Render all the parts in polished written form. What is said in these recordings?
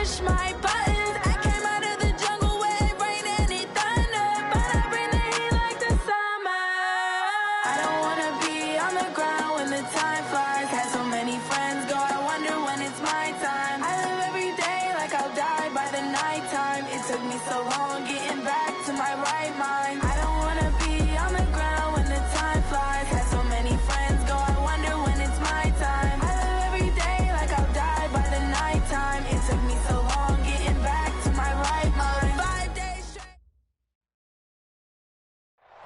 push my buttons. I came out of the jungle where it rained and it thunder, but I bring the heat like the summer. I don't wanna be on the ground when the time flies. Had so many friends go, I wonder when it's my time. I live every day like I'll die by the nighttime. It took me so long getting back to my right mind. I don't wanna be on the ground when the time flies. Had so many friends go, I wonder when it's my time. I live every day like I'll die by the nighttime. It took me so long getting back to my right mind. 5 days straight.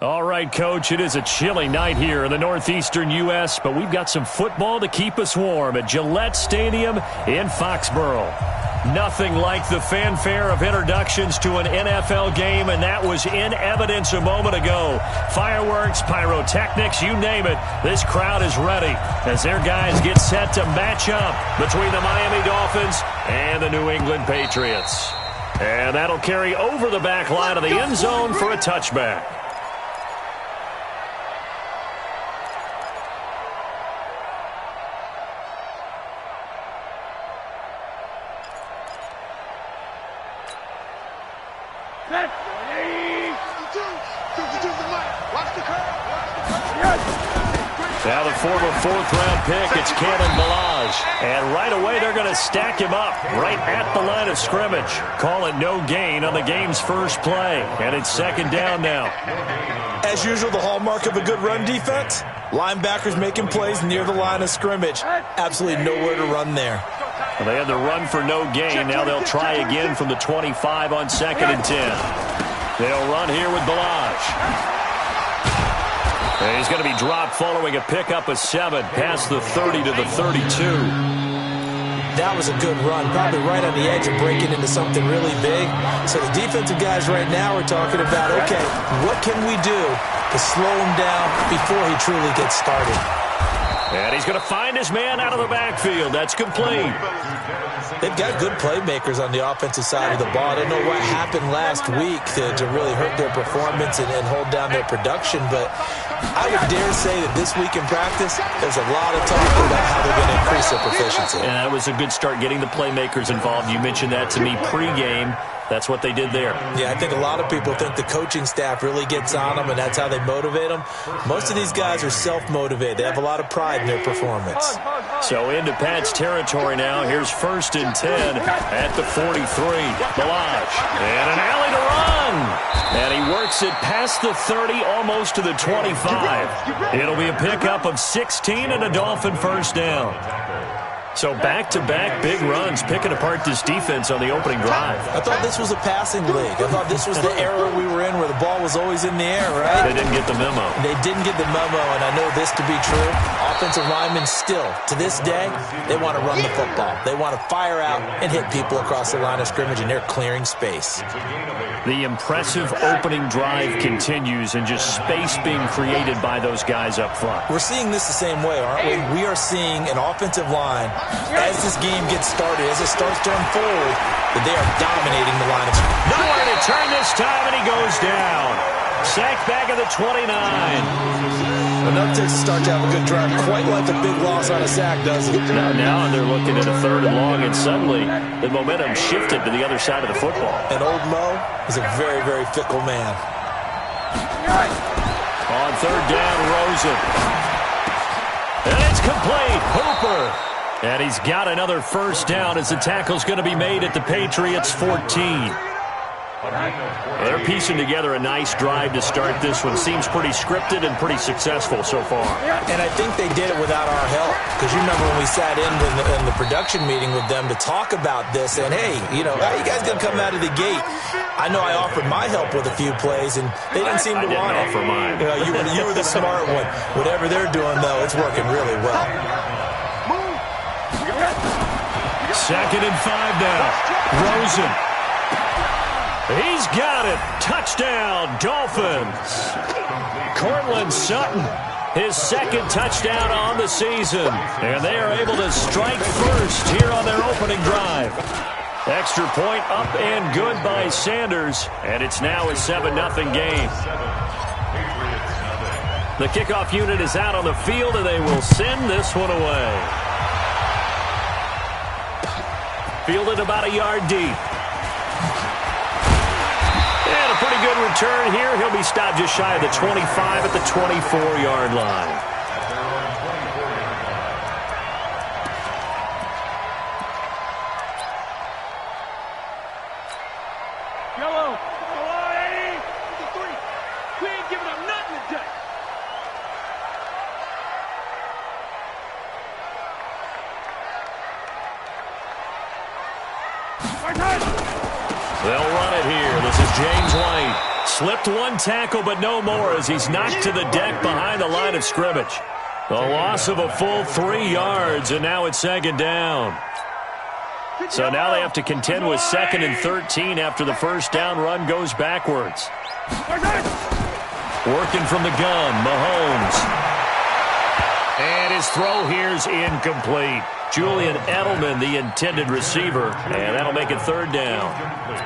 All right, Coach, it is a chilly night here in the northeastern U.S., but we've got some football to keep us warm at Gillette Stadium in Foxborough. Nothing like the fanfare of introductions to an NFL game, and that was in evidence a moment ago. Fireworks, pyrotechnics, you name it. This crowd is ready as their guys get set to match up between the Miami Dolphins and the New England Patriots. And that'll carry over the back line of the end zone for a touchback. Now the former fourth-round pick, it's Kalen Ballage. And right away they're going to stack him up right at the line of scrimmage. Call it no gain on the game's first play. And it's second down now. As usual, the hallmark of a good run defense, linebackers making plays near the line of scrimmage. Absolutely nowhere to run there. Well, they had the run for no gain. Now they'll try again from the 25 on 2nd and 10. They'll run here with Ballage. And he's going to be dropped following a pickup of 7 past the 30 to the 32. That was a good run, probably right on the edge of breaking into something really big. So the defensive guys right now are talking about, okay, what can we do to slow him down before he truly gets started? And he's going to find his man out of the backfield. That's complete. They've got good playmakers on the offensive side of the ball. I don't know what happened last week to really hurt their performance and hold down their production, but I would dare say that this week in practice, there's a lot of talk about how they're going to increase their proficiency. And that was a good start getting the playmakers involved. You mentioned that to me pregame. That's what they did there. Yeah, I think a lot of people think the coaching staff really gets on them, and that's how they motivate them. Most of these guys are self-motivated. They have a lot of pride in their performance. So into Pat's territory now. Here's 1st and 10 at the 43. Ballage. And an alley to run. And he works it past the 30, almost to the 25. It'll be a pickup of 16 and a Dolphin first down. So back-to-back big runs, picking apart this defense on the opening drive. I thought this was a passing league. I thought this was the era we were in where the ball was always in the air, right? They didn't get the memo. They didn't get the memo, and I know this to be true. Offensive linemen still, to this day, they want to run the football. They want to fire out and hit people across the line of scrimmage, and they're clearing space. The impressive opening drive continues, and just space being created by those guys up front. We're seeing this the same way, aren't we? We are seeing an offensive line, as this game gets started, as it starts to unfold, that they are dominating the line of scrimmage. Nowhere to turn this time, and he goes down. Sacked back at the 29. Enough to start to have a good drive, quite like a big loss on a sack, doesn't it? Now they're looking at a 3rd and long, and suddenly the momentum shifted to the other side of the football. And old Mo is a very, very fickle man. On 3rd down, Rosen. And it's complete. Hooper. And he's got another first down as the tackle's going to be made at the Patriots' 14. They're piecing together a nice drive to start this one. Seems pretty scripted and pretty successful so far. And I think they did it without our help. Because you remember when we sat in the production meeting with them to talk about this, and hey, you know, how are you guys going to come out of the gate? I know I offered my help with a few plays, and they didn't seem to want it. Offer mine. You know, you were the smart one. Whatever they're doing, though, it's working really well. 2nd and 5 now. Rosen. He's got it. Touchdown, Dolphins. Cortland Sutton, his 2nd touchdown on the season. And they are able to strike first here on their opening drive. Extra point up and good by Sanders. And it's now a 7-0 game. The kickoff unit is out on the field, and they will send this one away. fielded about a yard deep. And a pretty good return here. He'll be stopped just shy of the 25 at the 24-yard line. They'll run it here. This is James White. Slipped one tackle, but no more as he's knocked to the deck behind the line of scrimmage. A loss of a full 3 yards, and now it's second down. So now they have to contend with 2nd and 13 after the first down run goes backwards. Working from the gun, Mahomes. And his throw here's incomplete. Julian Edelman, the intended receiver, and that'll make it third down.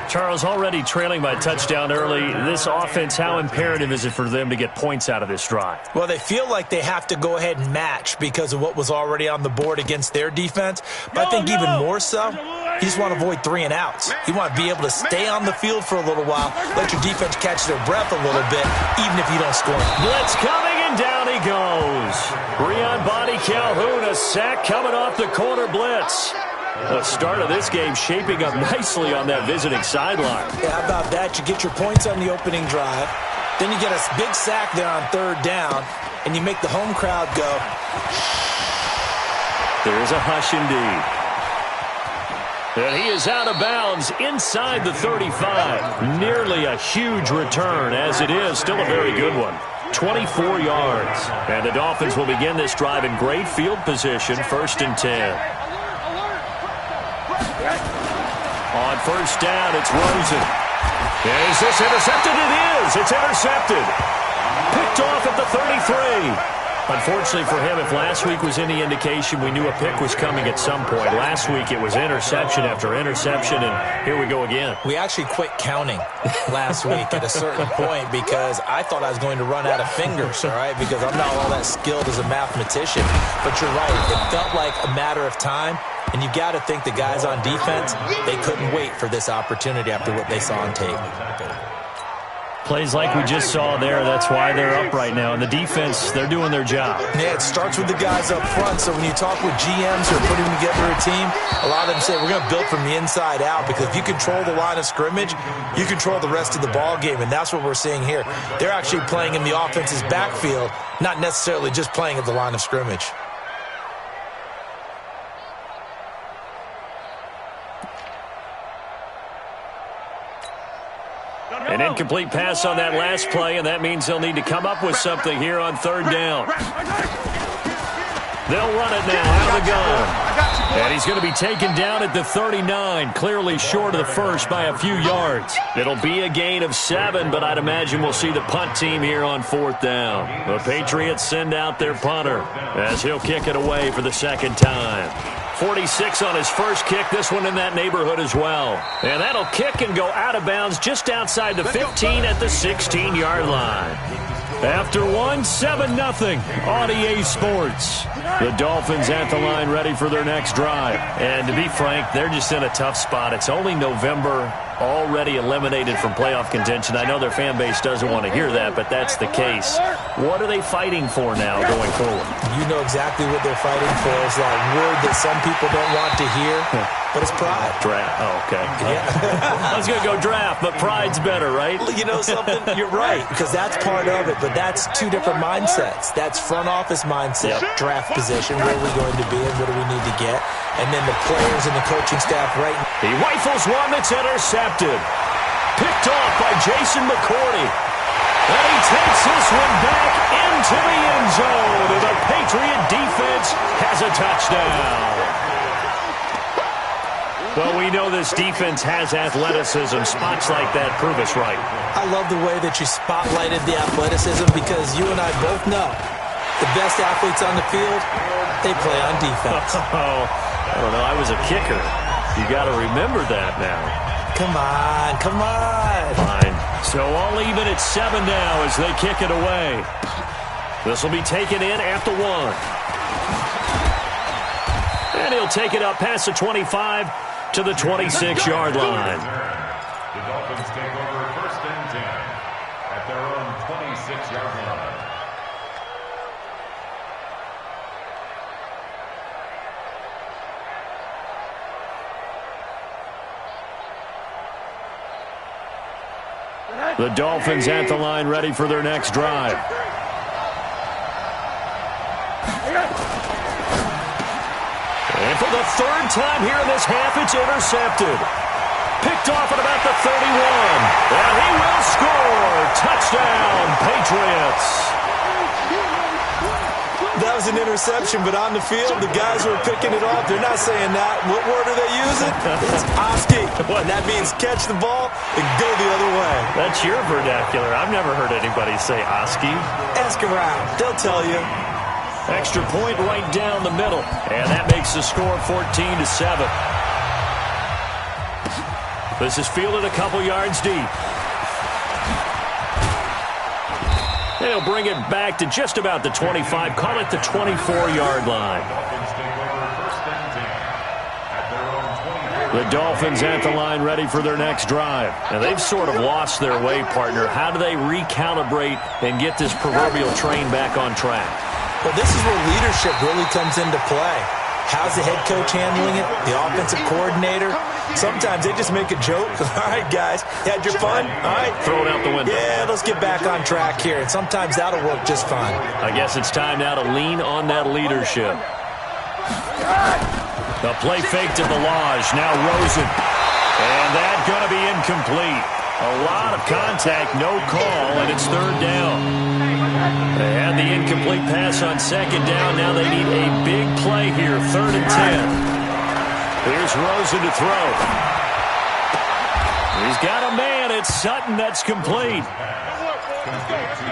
Charles, already trailing by touchdown early. This offense, how imperative is it for them to get points out of this drive? Well, they feel like they have to go ahead and match because of what was already on the board against their defense. But I think even more so, you just want to avoid 3 and outs. You want to be able to stay on the field for a little while, let your defense catch their breath a little bit, even if you don't score. Blitz coming, and down he goes. Breon Body Calhoun, a sack coming off the corner blitz. The start of this game shaping up nicely on that visiting sideline. Yeah, how about that? You get your points on the opening drive. Then you get a big sack there on third down, and you make the home crowd go. There's a hush indeed. And he is out of bounds inside the 35. Nearly a huge return, as it is. Still a very good one. 24 yards. And the Dolphins will begin this drive in great field position, 1st and 10. On first down, it's Rosen. Is this intercepted? It is. It's intercepted. Picked off at the 33. Unfortunately for him, if last week was any indication, we knew a pick was coming at some point. Last week it was interception after interception, and here we go again. We actually quit counting last week at a certain point because I thought I was going to run out of fingers, all right, because I'm not all that skilled as a mathematician. But you're right. It felt like a matter of time, and you got to think the guys on defense, they couldn't wait for this opportunity after what they saw on tape. Plays like we just saw there, that's why they're up right now. And the defense, they're doing their job. Yeah, it starts with the guys up front. So when you talk with GMs who are putting together a team, a lot of them say we're going to build from the inside out because if you control the line of scrimmage, you control the rest of the ball game. And that's what we're seeing here. They're actually playing in the offense's backfield, not necessarily just playing at the line of scrimmage. An incomplete pass on that last play, and that means they'll need to come up with something here on third down. They'll run it now out of the gun. And he's going to be taken down at the 39, clearly short of the first by a few yards. It'll be a gain of 7, but I'd imagine we'll see the punt team here on 4th down. The Patriots send out their punter as he'll kick it away for the second time. 46 on his first kick, this one in that neighborhood as well. And that'll kick and go out of bounds just outside the 15 at the 16-yard line. After one, 7-0 on EA Sports. The Dolphins at the line ready for their next drive. And to be frank, they're just in a tough spot. It's only November, already eliminated from playoff contention. I know their fan base doesn't want to hear that, but that's the case. What are they fighting for now going forward? You know exactly what they're fighting for. It's that word that some people don't want to hear, but it's pride. Draft. Oh, okay. Yeah. I was going to go draft, but pride's better, right? You know something? You're right, because that's part of it, but that's two different mindsets. That's front office mindset, draft position, where are we going to be and what do we need to get, and then the players and the coaching staff right now. He rifles one that's intercepted. Picked off by Jason McCourty. And he takes this one back into the end zone. And the Patriot defense has a touchdown. Well, we know this defense has athleticism. Spots like that prove us right. I love the way that you spotlighted the athleticism because you and I both know the best athletes on the field, they play on defense. Oh, I don't know. I was a kicker. You got to remember that now. Come on, come on. Fine. So all even at 7 now as they kick it away. This will be taken in at the 1. And he'll take it up past the 25 to the 26-yard line. The Dolphins take over 1st and 10 at their own 26-yard line. The Dolphins at the line, ready for their next drive. And for the 3rd time here in this half, it's intercepted. Picked off at about the 31. And he will score. Touchdown, Patriots. That was an interception, but on the field, the guys who are picking it off, they're not saying that. What word are they using? It's Oski. And that means catch the ball and go the other way. That's your vernacular. I've never heard anybody say Oski. Ask around. They'll tell you. Extra point right down the middle. And that makes the score 14-7. This is fielded a couple yards deep. They'll bring it back to just about the 25. Call it the 24-yard line. The Dolphins at the line, ready for their next drive. And they've sort of lost their way, partner. How do they recalibrate and get this proverbial train back on track? Well, this is where leadership really comes into play. How's the head coach handling it? The offensive coordinator? Sometimes they just make a joke. All right, guys, you had your fun? All right. Throw it out the window. Yeah, let's get back on track here. And sometimes that'll work just fine. I guess it's time now to lean on that leadership. The play fake to Balaj. Now Rosen. And that's going to be incomplete. A lot of contact, no call, and it's 3rd down. They had the incomplete pass on 2nd down. Now they need a big play here, 3rd and 10. Here's Rosen to throw. He's got a man. It's Sutton. That's complete.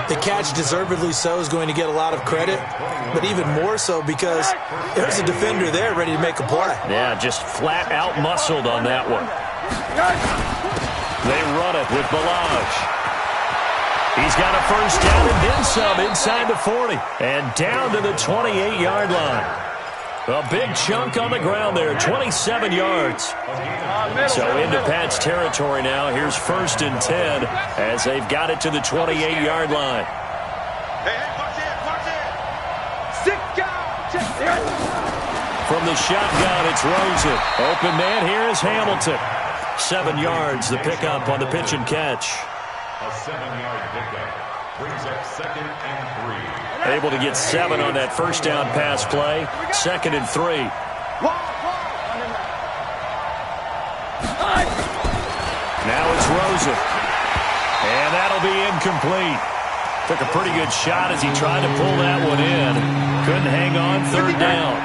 The catch, deservedly so, is going to get a lot of credit, but even more so because there's a defender there ready to make a play. Yeah, just flat out muscled on that one. They run it with Balaj. He's got a 1st down and then some inside the 40. And down to the 28-yard line. A big chunk on the ground there, 27 yards. So into Pat's territory now. Here's 1st and 10 as they've got it to the 28-yard line. From the shotgun, it's Rosen. Open man here is Hamilton. 7 yards, the pickup on the pitch and catch. A 7-yard pickup brings up 2nd and 3. Able to get 7 on that 1st down pass play. 2nd and 3. Now it's Rosen. And that'll be incomplete. Took a pretty good shot as he tried to pull that one in. Couldn't hang on, 3rd down.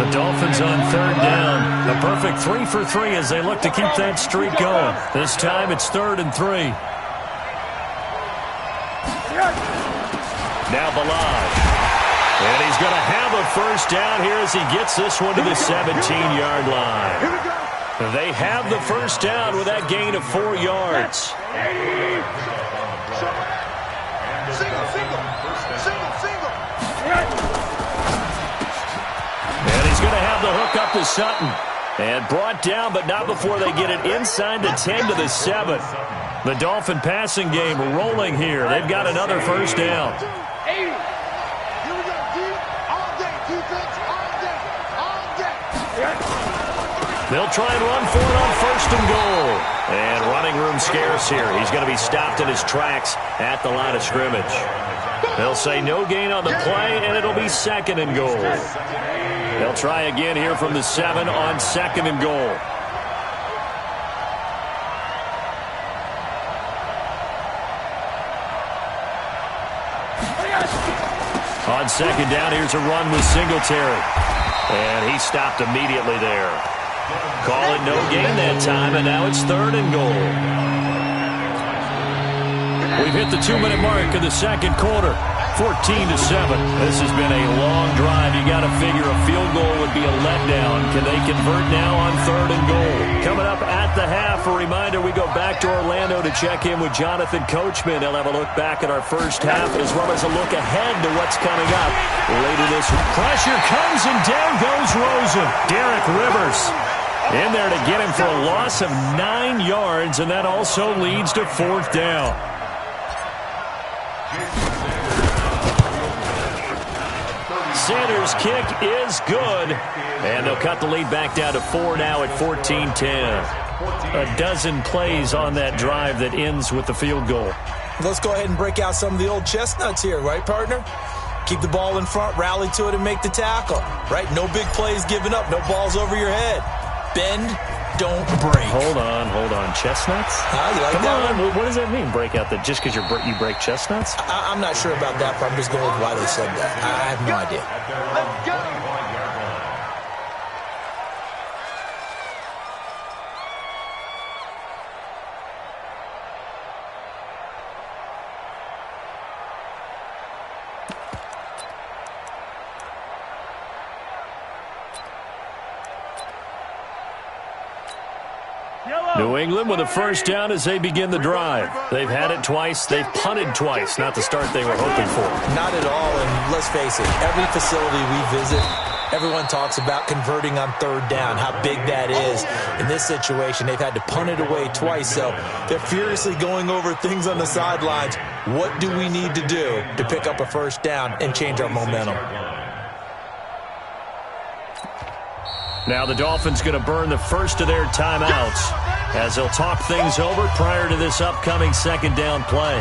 The Dolphins on 3rd down. A perfect 3 for 3 as they look to keep that streak going. This time it's 3rd and 3. Now Balaj. And he's going to have a 1st down here as he gets this one to the 17-yard line. They have the 1st down with that gain of 4 yards. And he's going to have the hook up to Sutton. And brought down, but not before they get it inside the 10 to the 7. The Dolphin passing game rolling here. They've got another 1st down. They'll try and run for it on 1st and goal. And running room scarce here. He's going to be stopped in his tracks at the line of scrimmage. They'll say no gain on the play, and it'll be 2nd and goal. They'll try again here from the 7 on 2nd and goal. On 2nd down, here's a run with Singletary. And he stopped immediately there. Call it no gain that time, and now it's 3rd and goal. We've hit the 2-minute mark of the 2nd quarter. 14-7. This has been a long drive. You got to figure a field goal would be a letdown. Can they convert now on 3rd and goal? Coming up at the half, a reminder, we go back to Orlando to check in with Jonathan Coachman. He'll have a look back at our first half as well as a look ahead to what's coming up later this week. Pressure comes and down goes Rosen. Derek Rivers. In there to get him for a loss of 9 yards, and that also leads to 4th down. Sanders' kick is good, and they'll cut the lead back down to 4 now at 14-10. A dozen plays on that drive that ends with the field goal. Let's go ahead and break out some of the old chestnuts here, right, partner? Keep the ball in front, rally to it, and make the tackle, right? No big plays given up, no balls over your head. Bend, don't break. Hold on. Chestnuts? You like that Come on, one? what does that mean, break out the, just because you break chestnuts? I'm not sure about that, but I'm just going with why they said that. I have no idea. Let's go. New England with a first down as they begin the drive. They've had it twice. They've punted twice. Not the start they were hoping for. Not at all, and let's face it, every facility we visit, everyone talks about converting on 3rd down, how big that is. In this situation, they've had to punt it away twice, so they're furiously going over things on the sidelines. What do we need to do to pick up a first down and change our momentum? Now the Dolphins going to burn the first of their timeouts as they'll talk things over prior to this upcoming 2nd down play.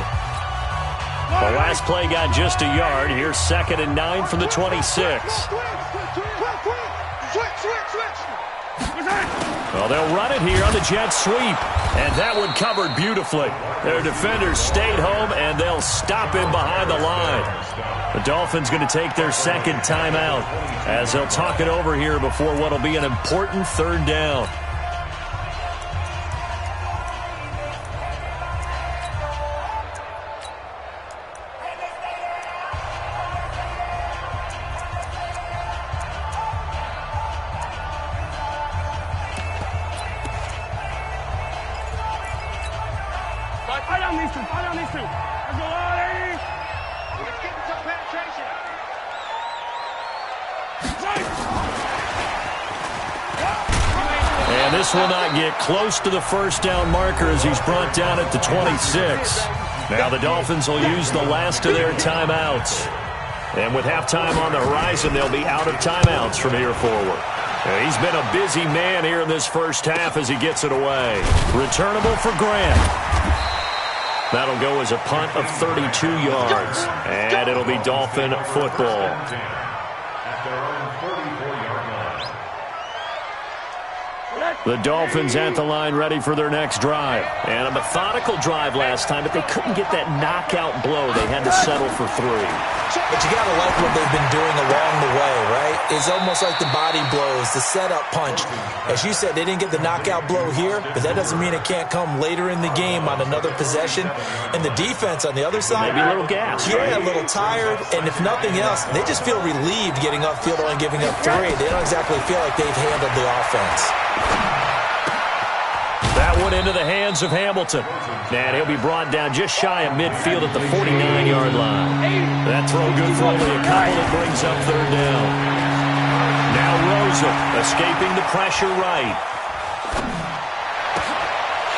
The last play got just a yard. Here's 2nd and 9 from the 26. Well, they'll run it here on the jet sweep, and that one covered beautifully. Their defenders stayed home, and they'll stop him behind the line. The Dolphins going to take their 2nd timeout as they'll talk it over here before what will be an important 3rd down. And this will not get close to the first down marker as he's brought down at the 26. Now the Dolphins will use the last of their timeouts. And with halftime on the horizon, they'll be out of timeouts from here forward. He's been a busy man here in this first half as he gets it away. Returnable for Grant. That'll go as a punt of 32 yards. And it'll be Dolphin football. The Dolphins at the line ready for their next drive. And a methodical drive last time, but they couldn't get that knockout blow. They had to settle for 3. But you got to like what they've been doing along the way, right? It's almost like the body blows, the setup punch. As you said, they didn't get the knockout blow here, but that doesn't mean it can't come later in the game on another possession. And the defense on the other side, maybe a little gas, yeah, right? A little tired. And if nothing else, they just feel relieved getting upfield and giving up 3. They don't exactly feel like they've handled the offense. That one into the hands of Hamilton. And he'll be brought down just shy of midfield at the 49-yard line. That throw good for only a couple that brings up 3rd down. Now Rosa escaping the pressure right.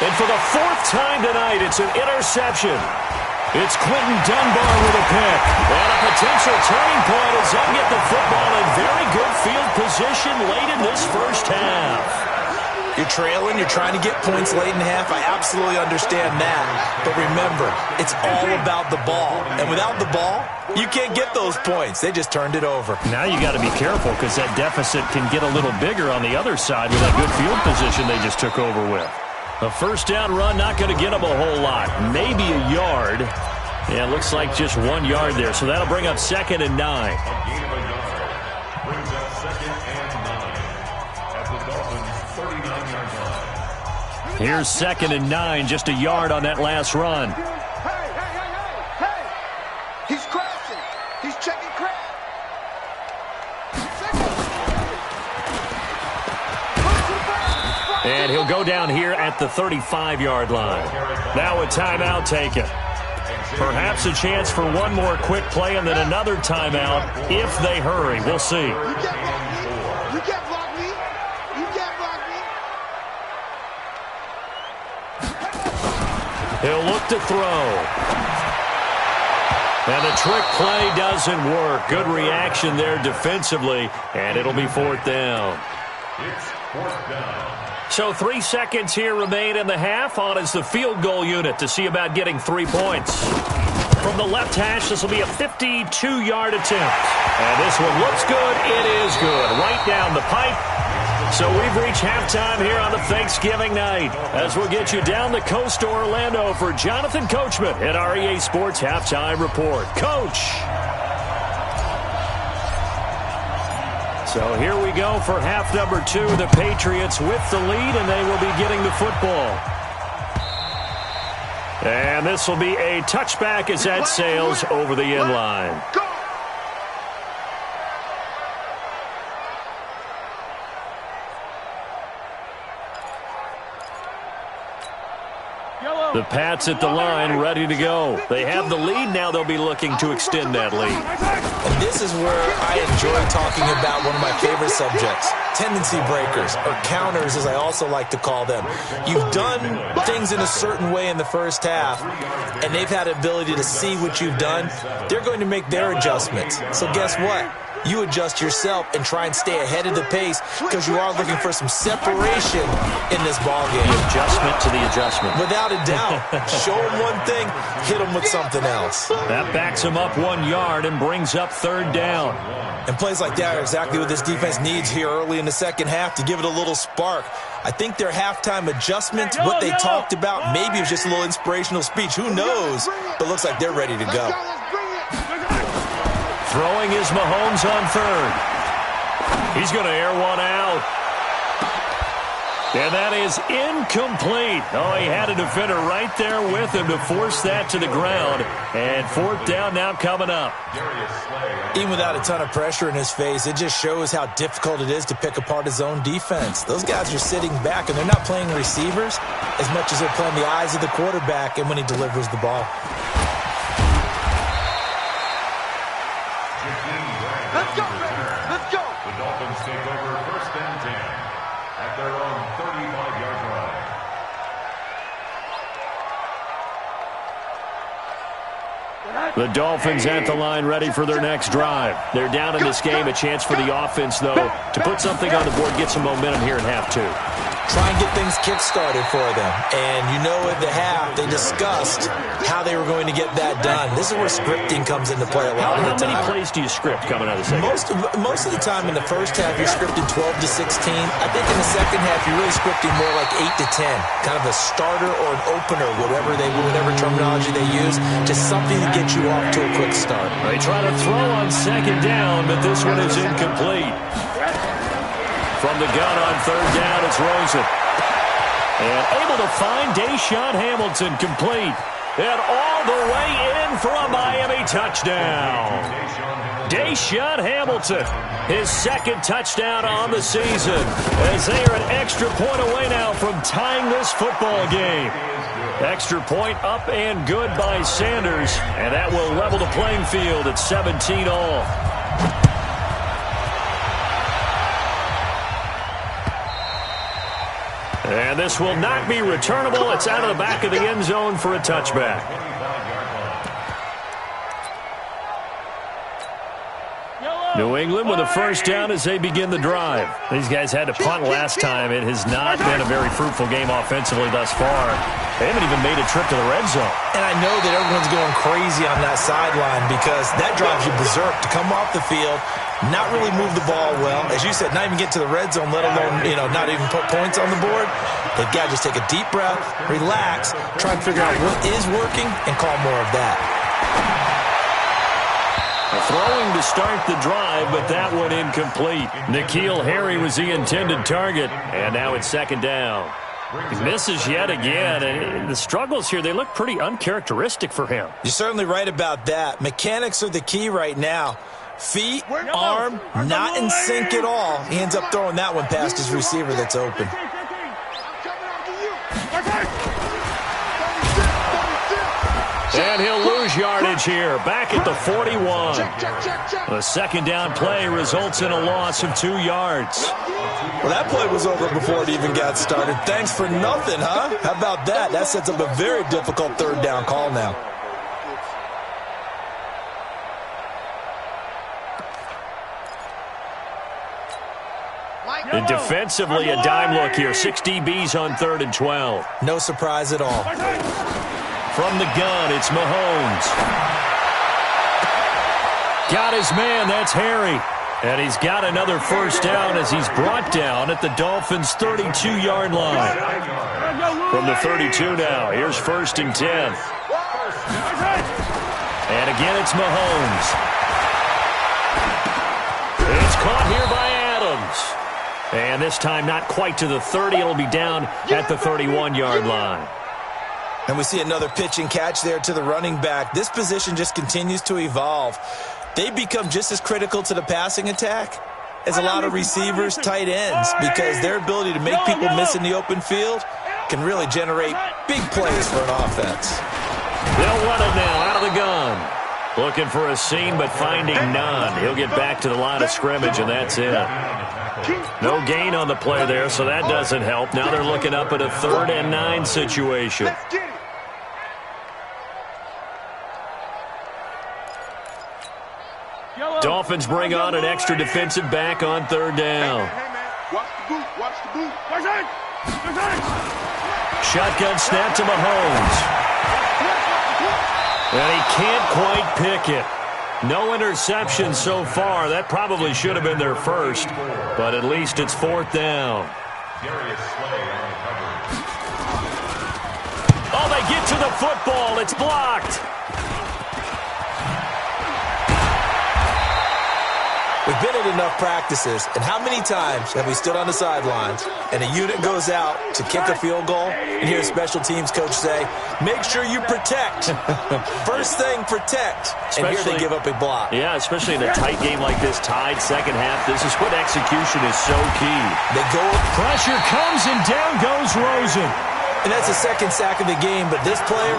And for the 4th time tonight, it's an interception. It's Quentin Dunbar with a pick. And a potential turning point as they'll get the football in very good field position late in this first half. You're trailing, you're trying to get points late in half. I absolutely understand that. But remember, it's all about the ball. And without the ball, you can't get those points. They just turned it over. Now you got to be careful because that deficit can get a little bigger on the other side with that good field position they just took over with. A first down run, not going to get them a whole lot. Maybe a yard. Yeah, it looks like just 1 yard there. So that'll bring up 2nd and 9. Brings up 2nd and 9 at the Dolphins' 39-yard line. Here's 2nd and 9, just a yard on that last run. Hey! He's crashing. He's checking crash. And he'll go down here at the 35-yard line. Now a timeout taken. Perhaps a chance for one more quick play and then another timeout if they hurry. We'll see. You can't block me. You can't block me. You can't block me. He'll look to throw. And the trick play doesn't work. Good reaction there defensively, and it'll be 4th down. It's 4th down. So 3 seconds here remain in the half. On is the field goal unit to see about getting 3 points. From the left hash, this will be a 52-yard attempt. And this one looks good. It is good. Right down the pipe. So we've reached halftime here on the Thanksgiving night, as we'll get you down the coast to Orlando for Jonathan Coachman at our EA Sports Halftime Report. Coach! So here we go for half number 2. The Patriots with the lead, and they will be getting the football. And this will be a touchback as that sails over the end line. The Pats at the line, ready to go. They have the lead. Now they'll be looking to extend that lead. And this is where I enjoy talking about one of my favorite subjects, tendency breakers, or counters as I also like to call them. You've done things in a certain way in the first half, and they've had the ability to see what you've done. They're going to make their adjustments. So guess what? You adjust yourself and try and stay ahead of the pace because you are looking for some separation in this ballgame. The adjustment to the adjustment. Without a doubt. Show them one thing, hit them with something else. That backs them up 1 yard and brings up 3rd down. And plays like that are exactly what this defense needs here early in the second half to give it a little spark. I think their halftime adjustments, what they talked about, maybe it was just a little inspirational speech. Who knows? But looks like they're ready to go. Throwing is Mahomes on 3rd. He's going to air one out. And that is incomplete. Oh, he had a defender right there with him to force that to the ground. And 4th down now coming up. Even without a ton of pressure in his face, it just shows how difficult it is to pick apart his own defense. Those guys are sitting back, and they're not playing receivers as much as they're playing the eyes of the quarterback and when he delivers the ball. Let's go, baby. Let's go. The Dolphins take over 1st and 10 at their own 35-yard line. The Dolphins at the line ready for their next drive. They're down in this game. A chance for the offense, though, to put something on the board, get some momentum here in half 2. Try and get things kick-started for them. And you know at the half, they discussed how they were going to get that done. This is where scripting comes into play a lot of the time. How many plays do you script coming out of the second? Most of the time in the first half, you're scripting 12 to 16. I think in the second half, you're really scripting more like 8 to 10. Kind of a starter or an opener, whatever terminology they use. Just something to get you off to a quick start. They try to throw on 2nd down, but this one is incomplete. From the gun on 3rd down, it's Rosen. And able to find Deshaun Hamilton complete. And all the way in for a Miami touchdown. Deshaun Hamilton, his 2nd touchdown on the season, as they are an extra point away now from tying this football game. Extra point up and good by Sanders, and that will level the playing field at 17 all. And this will not be returnable. It's out of the back of the end zone for a touchback. New England with a 1st down as they begin the drive. These guys had to punt last time. It has not been a very fruitful game offensively thus far. They haven't even made a trip to the red zone. And I know that everyone's going crazy on that sideline because that drives you berserk to come off the field, not really move the ball well. As you said, not even get to the red zone, let alone, not even put points on the board. They've got to just take a deep breath, relax, try and figure out what is working, and call more of that. Throwing to start the drive, but that one incomplete. N'Keal Harry was the intended target, and now it's 2nd down. He misses yet again, and the struggles here, they look pretty uncharacteristic for him. You're certainly right about that. Mechanics are the key right now. Feet, arm, not in sync at all. He ends up throwing that one past his receiver that's open. And he'll lose yardage here, back at the 41. The second down play results in a loss of 2 yards. Well, that play was over before it even got started. Thanks for nothing, huh? How about that? That sets up a very difficult third down call now. And defensively, a dime look here. 6 DBs on 3rd and 12. No surprise at all. From the gun, it's Mahomes. Got his man, that's Harry. And he's got another first down as he's brought down at the Dolphins' 32-yard line. From the 32 now, here's 1st and 10. And again, it's Mahomes. It's caught here by Adams. And this time not quite to the 30. It'll be down at the 31-yard line. And we see another pitch and catch there to the running back. This position just continues to evolve. They become just as critical to the passing attack as a lot of receivers, tight ends, because their ability to make people miss in the open field can really generate big plays for an offense. They'll run it now out of the gun. Looking for a seam, but finding none. He'll get back to the line of scrimmage, and that's it. No gain on the play there, so that doesn't help. Now they're looking up at a 3rd and 9 situation. Dolphins bring on an extra defensive back on 3rd down. Shotgun snap to Mahomes. And he can't quite pick it. No interception so far. That probably should have been their first, but at least it's 4th down. Oh, they get to the football. It's blocked. We've been at enough practices, and how many times have we stood on the sidelines and a unit goes out to kick a field goal and hear a special teams coach say, make sure you protect. First thing, protect. And here they give up a block. Yeah, especially in a tight game like this, tied second half. This is what execution is so key. They go. Pressure comes and down goes Rosen. And that's the second sack of the game, but this player,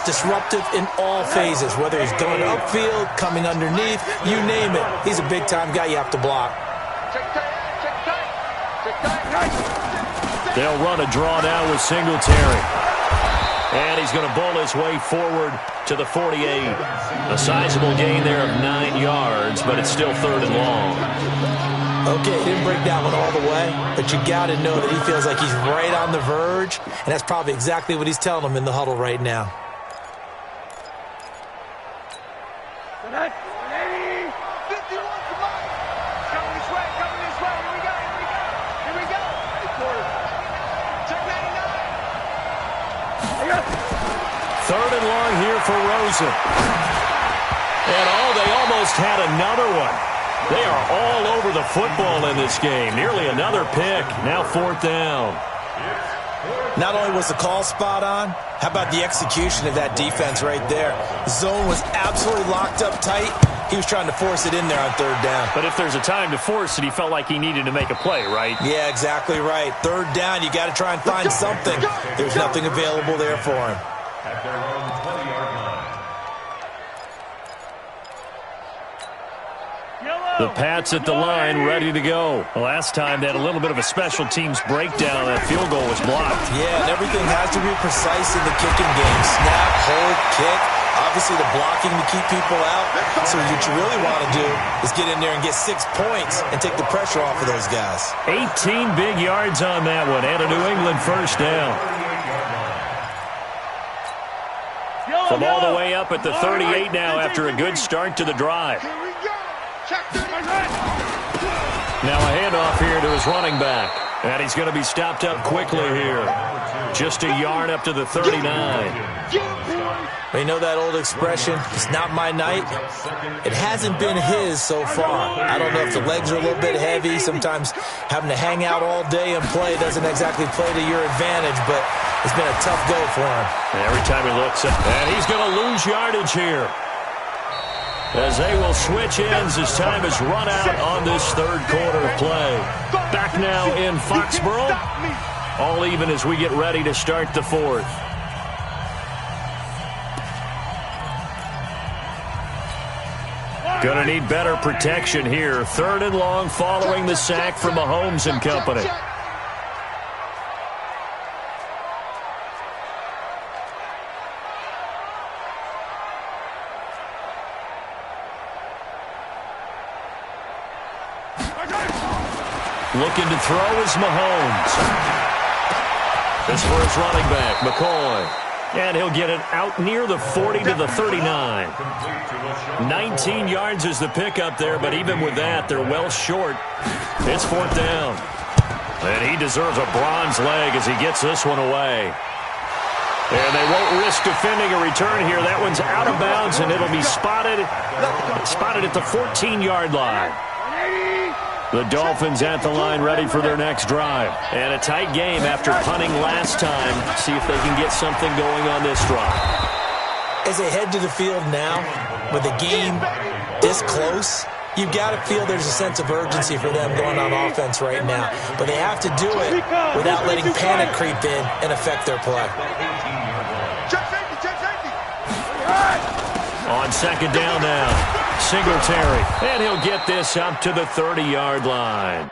disruptive in all phases, whether he's going upfield, coming underneath, you name it. He's a big-time guy you have to block. They'll run a draw now with Singletary. And he's going to bowl his way forward to the 48. A sizable gain there of 9 yards, but it's still 3rd and long. Okay, he didn't break that one all the way, but you got to know that he feels like he's right on the verge, and that's probably exactly what he's telling him in the huddle right now. Third and long here for Rosen. And they almost had another one. They are all over the football in this game. Nearly another pick. Now 4th down. Not only was the call spot on, how about the execution of that defense right there? The zone was absolutely locked up tight. He was trying to force it in there on 3rd down. But if there's a time to force it, he felt like he needed to make a play, right? Yeah, exactly right. 3rd down, you got to try and find something. There's nothing available there for him. At their own 20-yard line. The Pats at the line, ready to go. Last time, they had a little bit of a special teams breakdown. That field goal was blocked. Yeah, and everything has to be precise in the kicking game. Snap, hold, kick. Obviously, the blocking to keep people out. So what you really want to do is get in there and get 6 points and take the pressure off of those guys. 18 big yards on that one, and a New England first down. From all the way up at the 38 now after a good start to the drive. Now a handoff here to his running back. And he's going to be stopped up quickly here. Just a yard up to the 39. You know that old expression, it's not my night? It hasn't been his so far. I don't know if the legs are a little bit heavy. Sometimes having to hang out all day and play doesn't exactly play to your advantage, but it's been a tough go for him. Every time he looks up, and he's going to lose yardage here. As they will switch ends, his time is run out on this 3rd quarter of play. Back now in Foxborough. All even as we get ready to start the 4th. Gonna need better protection here. 3rd and long following the sack from Mahomes and company. Looking to throw is Mahomes. This for his running back, McCoy. And he'll get it out near the 40 to the 39. 19 yards is the pickup there, but even with that, they're well short. It's 4th down. And he deserves a bronze leg as he gets this one away. And they won't risk defending a return here. That one's out of bounds, and it'll be spotted at the 14-yard line. The Dolphins at the line ready for their next drive. And a tight game after punting last time. See if they can get something going on this drive. As they head to the field now, with the game this close, you've got to feel there's a sense of urgency for them going on offense right now. But they have to do it without letting panic creep in and affect their play. On 2nd down now. Singletary, and he'll get this up to the 30-yard line.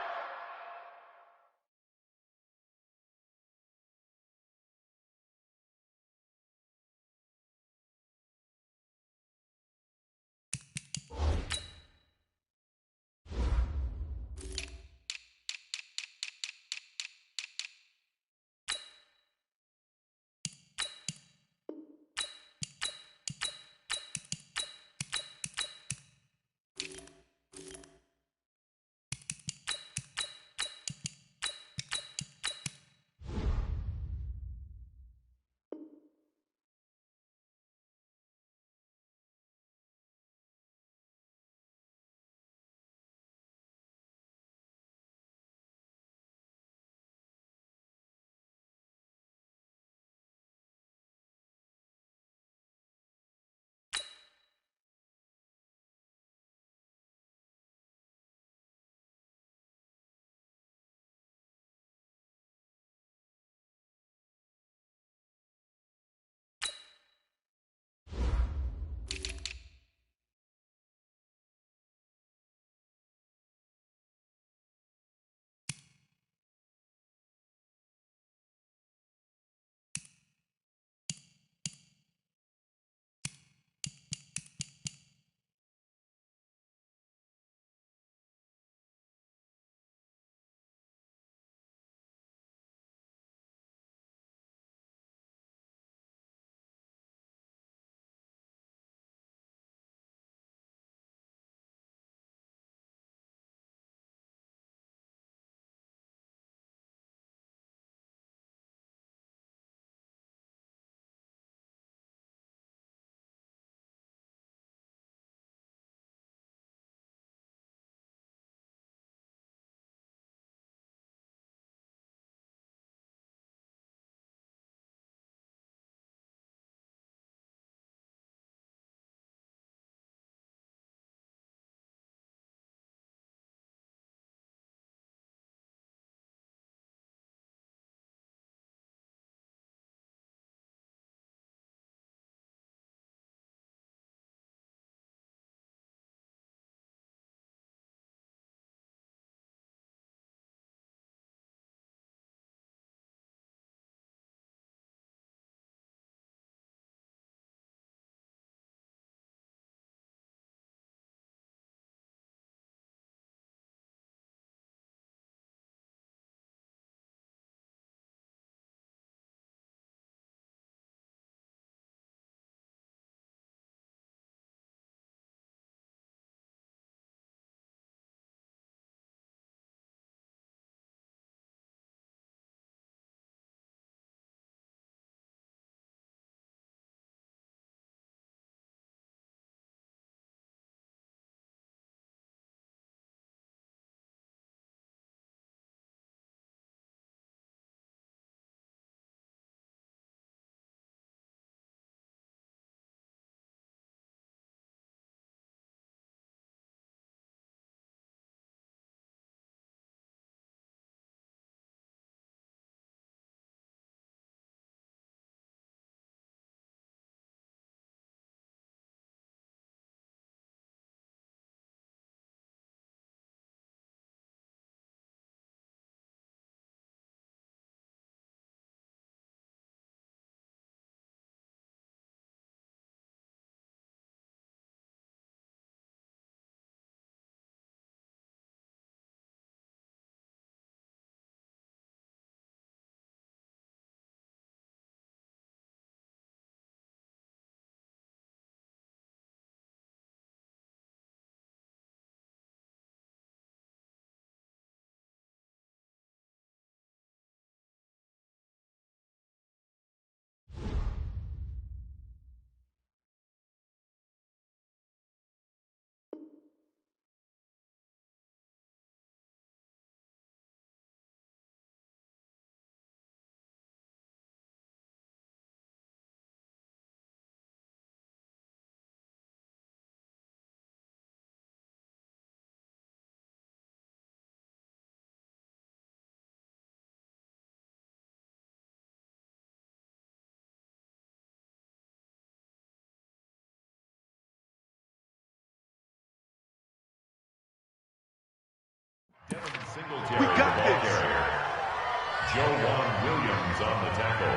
Williams on the tackle.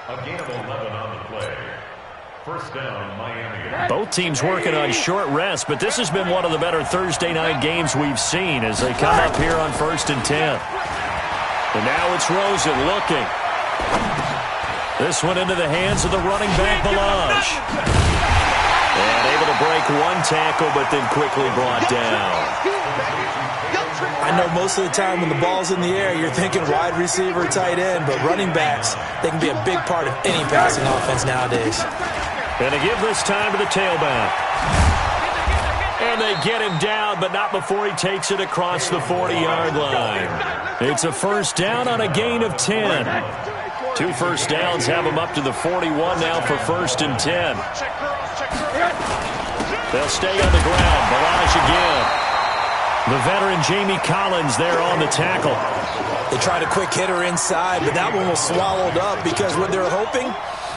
A gain of 11 on the play. First down, Miami. Both teams working on short rest, but this has been one of the better Thursday night games we've seen as they come up here on 1st and 10. And now it's Rosen looking. This one into the hands of the running back, Balaj. And able to break one tackle, but then quickly brought down. I know most of the time when the ball's in the air, you're thinking wide receiver, tight end, but running backs, they can be a big part of any passing offense nowadays. And they give this time to the tailback. And they get him down, but not before he takes it across the 40-yard line. It's a first down on a gain of 10. 2 first downs have him up to the 41 now for 1st and 10. They'll stay on the ground. Balaj again. The veteran Jamie Collins there on the tackle. They tried a quick hitter inside, but that one was swallowed up because what they're hoping,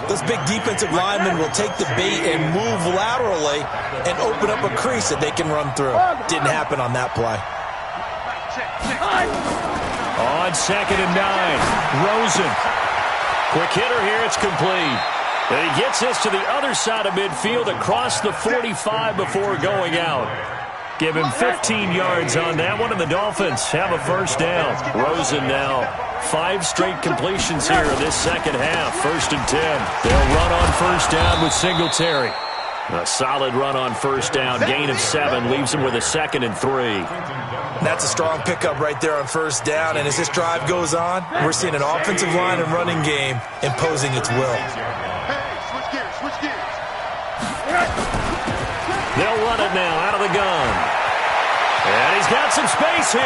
those big defensive linemen will take the bait and move laterally and open up a crease that they can run through. Didn't happen on that play. On 2nd and 9, Rosen. Quick hitter here, it's complete. And he gets this to the other side of midfield across the 45 before going out. Give him 15 yards on that one, and the Dolphins have a first down. Rosen now 5 straight completions here in this second half. 1st and 10. They'll run on first down with Singletary. A solid run on first down. Gain of 7 leaves him with a 2nd and 3. That's a strong pickup right there on first down, and as this drive goes on, we're seeing an offensive line and running game imposing its will. They'll run it now out of the gun. And he's got some space here.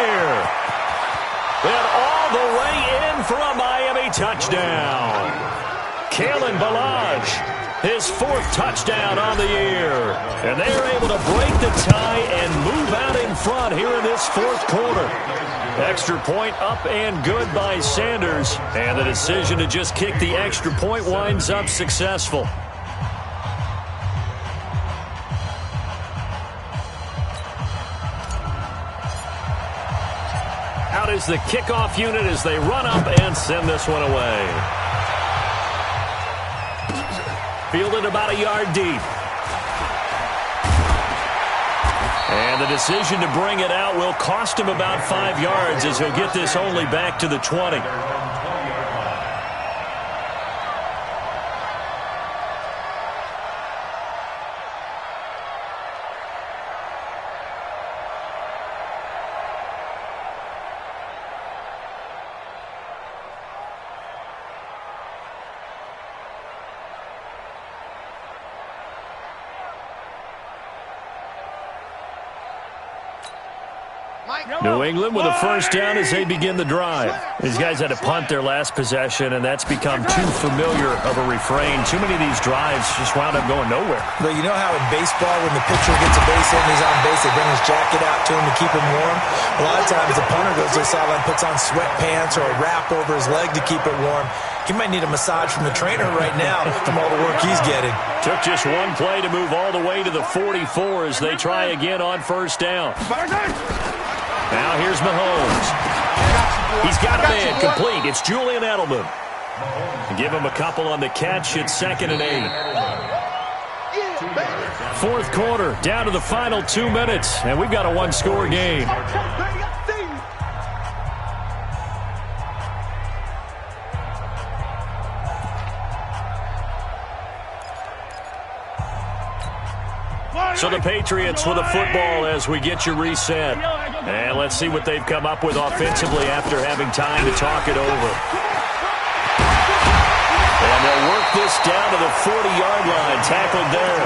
And all the way in for a Miami touchdown. Kalen Balaj, his 4th touchdown on the year. And they're able to break the tie and move out in front here in this 4th quarter. Extra point up and good by Sanders. And the decision to just kick the extra point winds up successful. Out is the kickoff unit as they run up and send this one away. Fielded about a yard deep. And the decision to bring it out will cost him about 5 yards as he'll get this only back to the 20. New England with a first down as they begin the drive. These guys had to punt their last possession, and that's become too familiar of a refrain. Too many of these drives just wound up going nowhere. But you know how in baseball, when the pitcher gets a base hit and he's on base, they bring his jacket out to him to keep him warm? A lot of times the punter goes to the sideline, puts on sweatpants or a wrap over his leg to keep it warm. He might need a massage from the trainer right now from all the work he's getting. Took just one play to move all the way to the 44 as they try again on first down. Now here's Mahomes. He's got a man complete. It's Julian Edelman. Give him a couple on the catch. It's 2nd and 8. 4th quarter, down to the final 2 minutes, and we've got a one-score game. So the Patriots with a football as we get you reset. And let's see what they've come up with offensively after having time to talk it over. And they'll work this down to the 40-yard line. Tackled there.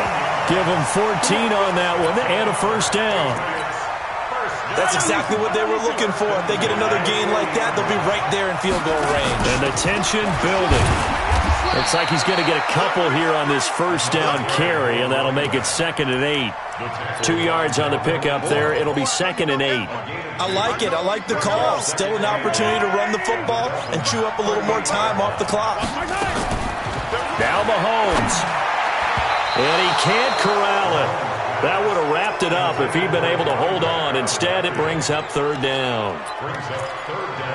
Give them 14 on that one and a first down. That's exactly what they were looking for. If they get another gain like that, they'll be right there in field goal range. And the tension building. Looks like he's going to get a couple here on this first down carry, and that'll make it 2nd and 8. 2 yards on the pickup there. It'll be 2nd and 8. I like it. I like the call. Still an opportunity to run the football and chew up a little more time off the clock. Now Mahomes. And he can't corral it. That would have wrapped it up if he'd been able to hold on. Instead, it brings up third down.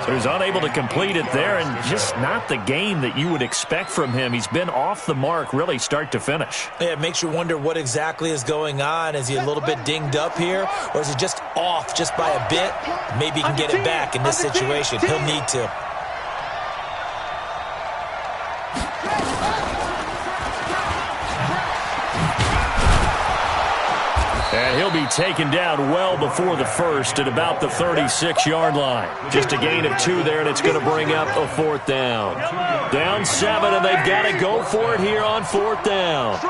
So he's unable to complete it there, and just not the game that you would expect from him. He's been off the mark really start to finish. Yeah, it makes you wonder what exactly is going on. Is he a little bit dinged up here, or is he just off just by a bit? Maybe he can get it back in this situation. He'll need to. And he'll be taken down well before the first at about the 36-yard line. Just a gain of 2 there, and it's going to bring up a fourth down. Down 7, and they've got to go for it here on fourth down.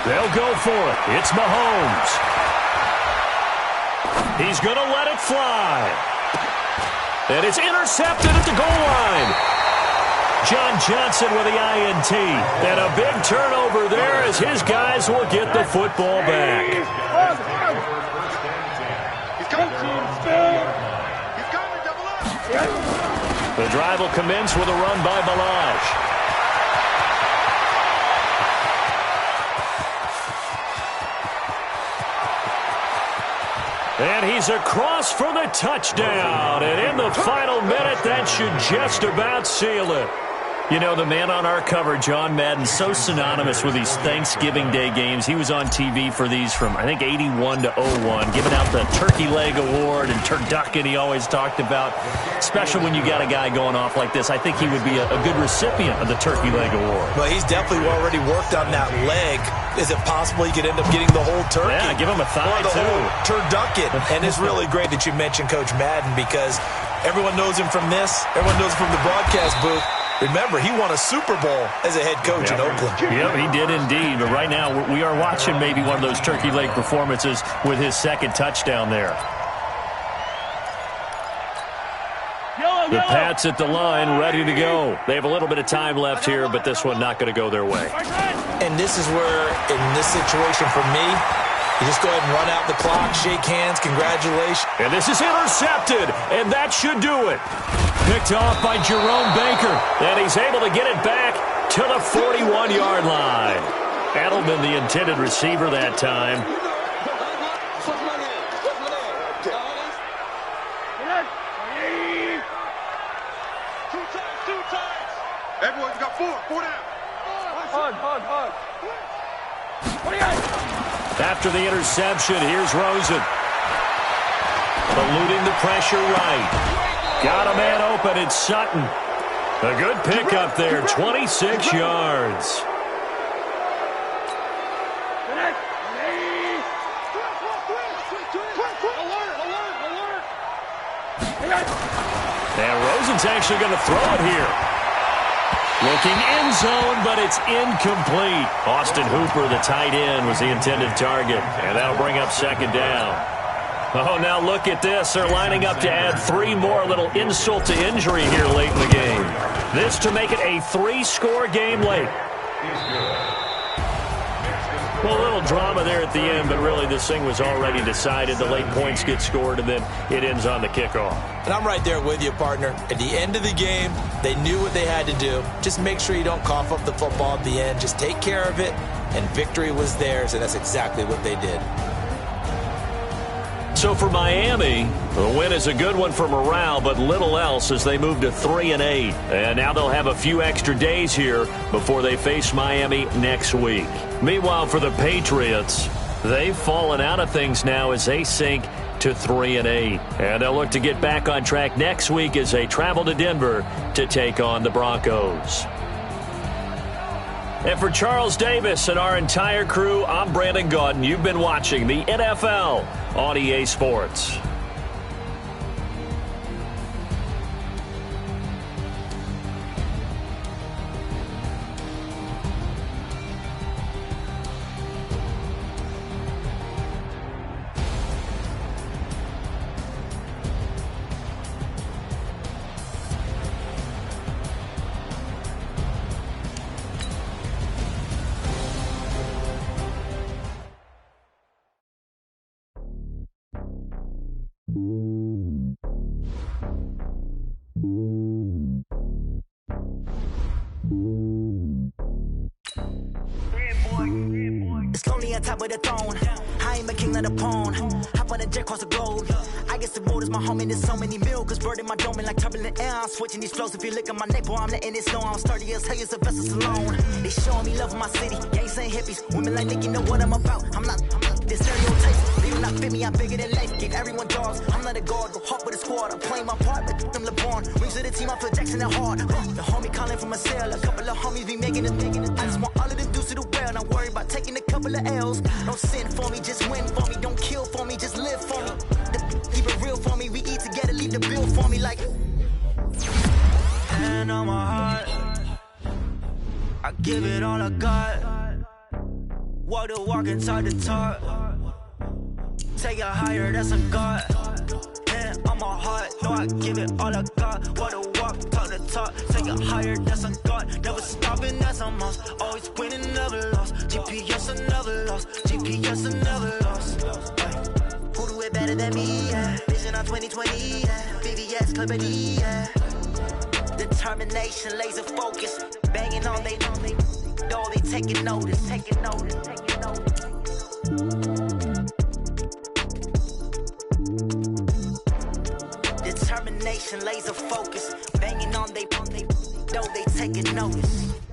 They'll go for it. It's Mahomes. He's going to let it fly. And it's intercepted at the goal line. John Johnson with the INT. And a big turnover there as his guys will get the football back. The drive will commence with a run by Balaj. And he's across for the touchdown. And in the final minute, that should just about seal it. You know, the man on our cover, John Madden, so synonymous with these Thanksgiving Day games. He was on TV for these from, I think, 81 to 01, giving out the Turkey Leg Award and turducken he always talked about. Special when you got a guy going off like this. I think he would be a good recipient of the Turkey Leg Award. Well, he's definitely already worked on that leg. Is it possible he could end up getting the whole turkey? Yeah, give him a thigh, or the too. whole turducken. And it's really great that you mentioned Coach Madden because everyone knows him from this. Everyone knows him from the broadcast booth. Remember, he won a Super Bowl as a head coach in Oakland. Yep, he did indeed. But right now, we are watching maybe one of those turkey leg performances with his second touchdown there. The Pats at the line, ready to go. They have a little bit of time left here, but this one not going to go their way. And this is where, in this situation for me, you just go ahead and run out the clock, shake hands, congratulations. And this is intercepted, and that should do it. Picked off by Jerome Baker, and he's able to get it back to the 41-yard line. Edelman, the intended receiver that time. Everyone's got four down. Hug. After the interception, here's Rosen. Eluding the pressure right. Got a man open, it's Sutton. A good pickup there, 26 yards. And Rosen's actually going to throw it here. Looking end zone, but it's incomplete. Austin Hooper, the tight end, was the intended target. And that'll bring up second down. Oh, now look at this. They're lining up to add 3 more, little insult to injury here late in the game. This to make it a 3-score game late. Well, a little drama there at the end, but really this thing was already decided. The late points get scored, and then it ends on the kickoff. And I'm right there with you, partner. At the end of the game, they knew what they had to do. Just make sure you don't cough up the football at the end. Just take care of it, and victory was theirs, and that's exactly what they did. So for Miami, the win is a good one for morale, but little else as they move to 3-8. And now they'll have a few extra days here before they face Miami next week. Meanwhile, for the Patriots, they've fallen out of things now as they sink to 3-8. And they'll look to get back on track next week as they travel to Denver to take on the Broncos. And for Charles Davis and our entire crew, I'm Brandon Gaudin. You've been watching the NFL on EA Sports. on top of the throne. I ain't a king of the pawn. Hop on a jet across the globe. I guess the world is my home and there's so many milkers birding my dome like turbulent air. I'm switching these flows. If you look at my neck, boy, I'm letting it snow. I'm sturdy as hell, Sylvester Stallone. They showing me love in my city. Gangs ain't hippies. Women like Nick, you know what I'm about. I'm not this stereotype. They do not fit me, I'm bigger than life. Gave everyone dogs. I'm not a guard, go hard with a squad. I'm playing my part, but them LeBron. Rings to the team, I feel Jackson and hard. The homie calling from a cell. A couple of homies be making it. I just want all of them dudes to do well. Not worry about taking a couple of L's. Don't sin for me, just win for me. Don't kill for me, just live for me. Keep it real for me. We eat together, leave the bill for me like. Hand on my heart, I give it all I got. Walk the walk and talk the talk. Take it higher, that's a God. Hand on my heart, no, I give it all I got. Walk the walk, talk the talk. Take it higher, that's a God. Never stopping, that's a must. Always winning, never lost. GPS, I never lost. GPS, I never lost. Who do it better than me? Yeah. Vision on 2020. Yeah. VVS, Clippity. Yeah. Determination, laser focus. Banging on they know they taking notice. Taking notice. Taking notice. Determination, laser focus. Banging on they know they taking notice.